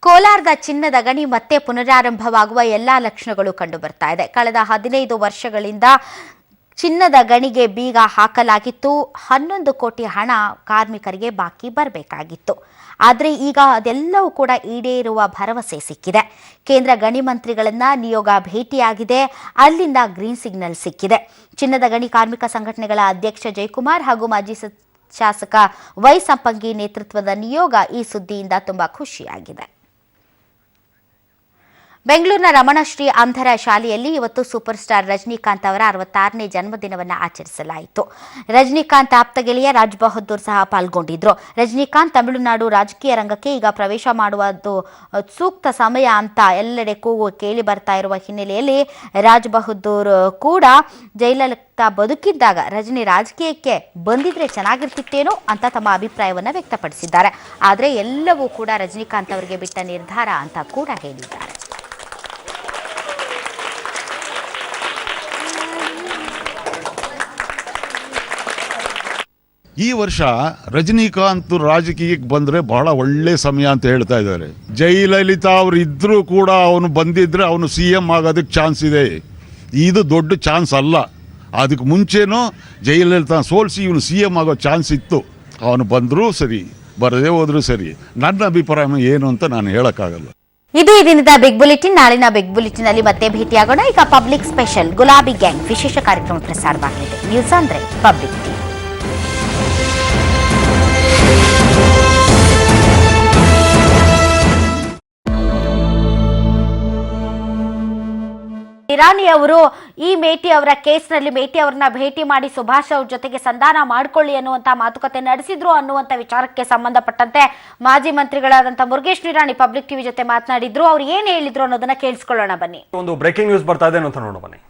ಕೋಲಾರದ ಚಿನ್ನದ ಗಣಿ ಮತ್ತೆ ಪುನರಾರಂಭವಾಗುವ ಎಲ್ಲಾ ಲಕ್ಷಣಗಳು ಕಂಡು ಬರ್ತಾ ಇದೆ. ಕಳೆದ 15 ವರ್ಷಗಳಿಂದ ಚಿನ್ನದ ಗಣಿಗೆ ಬೀಗ ಹಾಕಲಾಗಿತ್ತು. 11 ಕೋಟಿ ಹಣ ಕಾರ್ಮಿಕರಿಗೆ ಬಾಕಿ ಬರಬೇಕಾಗಿತ್ತು. ಆದರೆ ಈಗ ಅದೆಲ್ಲವೂ ಕೂಡ ಈಡೇರುವ ಭರವಸೆ ಸಿಕ್ಕಿದೆ. ಕೇಂದ್ರ ಗಣಿ ಮಂತ್ರಿಗಳನ್ನ ನಿಯೋಗ ಭೇಟಿಯಾಗಿದೆ. ಅಲ್ಲಿಂದ ಗ್ರೀನ್ ಸಿಗ್ನಲ್ ಸಿಕ್ಕಿದೆ. ಚಿನ್ನದ ಗಣಿ ಕಾರ್ಮಿಕ ಸಂಘಟನೆಗಳ ಅಧ್ಯಕ್ಷ ಜಯಕುಮಾರ್ ಹಾಗೂ ಮಾಜಿ ಶಾಸಕ ವೈ ಸಂಪಂಗಿ ನೇತೃತ್ವದ ನಿಯೋಗ ಈ ಸುದ್ದಿಯಿಂದ ತುಂಬಾ ಖುಷಿಯಾಗಿದೆ. ಬೆಂಗಳೂರಿನ ರಮಣಶ್ರೀ ಅಂಧರ ಶಾಲೆಯಲ್ಲಿ ಇವತ್ತು ಸೂಪರ್ ಸ್ಟಾರ್ ರಜನಿಕಾಂತ್ ಅವರ 66ನೇ ಜನ್ಮದಿನವನ್ನು ಆಚರಿಸಲಾಯಿತು. ರಜನಿಕಾಂತ್ ಆಪ್ತ ಗೆಳೆಯ ರಾಜ್ ಬಹದ್ದೂರ್ ಸಹ ಪಾಲ್ಗೊಂಡಿದ್ರು. ರಜನಿಕಾಂತ್ ತಮಿಳುನಾಡು ರಾಜಕೀಯ ರಂಗಕ್ಕೆ ಈಗ ಪ್ರವೇಶ ಮಾಡುವುದು ಸೂಕ್ತ ಸಮಯ ಅಂತ ಎಲ್ಲೆಡೆ ಕೂಗು ಕೇಳಿ ಬರ್ತಾ ಇರುವ ಹಿನ್ನೆಲೆಯಲ್ಲಿ ರಾಜ್ ಬಹದ್ದೂರ್ ಕೂಡ ಜಯಲಲಿತಾ ಬದುಕಿದ್ದಾಗ ರಜನಿ ರಾಜಕೀಯಕ್ಕೆ ಬಂದಿದ್ರೆ ಚೆನ್ನಾಗಿರ್ತಿತ್ತೇನೋ ಅಂತ ತಮ್ಮ ಅಭಿಪ್ರಾಯವನ್ನು ವ್ಯಕ್ತಪಡಿಸಿದ್ದಾರೆ. ಆದರೆ ಎಲ್ಲವೂ ಕೂಡ ರಜನಿಕಾಂತ್ ಅವರಿಗೆ ಬಿಟ್ಟ ನಿರ್ಧಾರ ಅಂತ ಕೂಡ ಹೇಳಿದ್ದಾರೆ. ಈ ವರ್ಷ ರಜನಿಕಾಂತ್ ರಾಜಕೀಯಕ್ಕೆ ಬಂದರೆ ಬಹಳ ಒಳ್ಳೆ ಸಮಯ ಅಂತ ಹೇಳ್ತಾ ಇದ್ದಾರೆ. ಜಯಲಲಿತಾ ಅವರು ಇದ್ರೂ ಕೂಡ ಅವನು ಬಂದಿದ್ರೆ ಅವನು CM ಆಗೋದಕ್ಕೆ ಚಾನ್ಸ್ ಇದೆ. ಇದು ದೊಡ್ಡ ಚಾನ್ಸ್ ಅಲ್ಲ. ಅದಕ್ಕೆ ಮುಂಚೆನೂ ಜಯಲಲಿತಾ ಸೋಲಿಸಿ ಇವನು CM ಆಗೋ ಚಾನ್ಸ್ ಇತ್ತು. ಅವನು ಬಂದರೂ ಸರಿ, ಬರದೇ ಹೋದರೂ ಸರಿ. ನನ್ನ ಅಭಿಪ್ರಾಯ ಏನು ಅಂತ ನಾನು ಹೇಳೋಕ್ಕಾಗಲ್ಲ. ಇದು ಈ ದಿನದ ಬಿಗ್ ಬುಲೆಟಿನ್. ನಾಳಿನ ಬಿಗ್ ಬುಲೆಟಿನ್ ಅಲ್ಲಿ ಮತ್ತೆ ಭೇಟಿಯಾಗೋಣ. ಈಗ ಪಬ್ಲಿಕ್ ಸ್ಪೆಷಲ್ ಗುಲಾಬಿ ಗ್ಯಾಂಗ್ ವಿಶೇಷ ಕಾರ್ಯಕ್ರಮ ಪ್ರಸಾರವಾಗಲಿದೆ. ನ್ಯೂಸ್ ಅಂದ್ರೆ ಪಬ್ಲಿಕ್. ಇರಾನಿ ಅವರು ಈ ಮೇಟಿ ಅವರ ಕೇಸ್ನಲ್ಲಿ ಮೇಟಿ ಅವರನ್ನ ಭೇಟಿ ಮಾಡಿ ಸುಭಾಷ್ ಅವ್ರ ಜೊತೆಗೆ ಸಂಧಾನ ಮಾಡ್ಕೊಳ್ಳಿ ಅನ್ನುವಂತ ಮಾತುಕತೆ ನಡೆಸಿದ್ರು ಅನ್ನುವಂತ ವಿಚಾರಕ್ಕೆ ಸಂಬಂಧಪಟ್ಟಂತೆ ಮಾಜಿ ಮಂತ್ರಿಗಳಾದಂತಹ ಮುರುಗೇಶ್ ನಿರಾಣಿ ಪಬ್ಲಿಕ್ ಟಿವಿ ಜೊತೆ ಮಾತನಾಡಿದ್ರು. ಅವ್ರು ಏನ್ ಹೇಳಿದ್ರು ಅನ್ನೋದನ್ನ ಕೇಳಿಸ್ಕೊಳ್ಳೋಣ ಬನ್ನಿ. ಒಂದು ಬ್ರೇಕಿಂಗ್ ನ್ಯೂಸ್ ಬರ್ತಾ ಇದೆ ಅಂತ ನೋಡೋಣ ಬನ್ನಿ.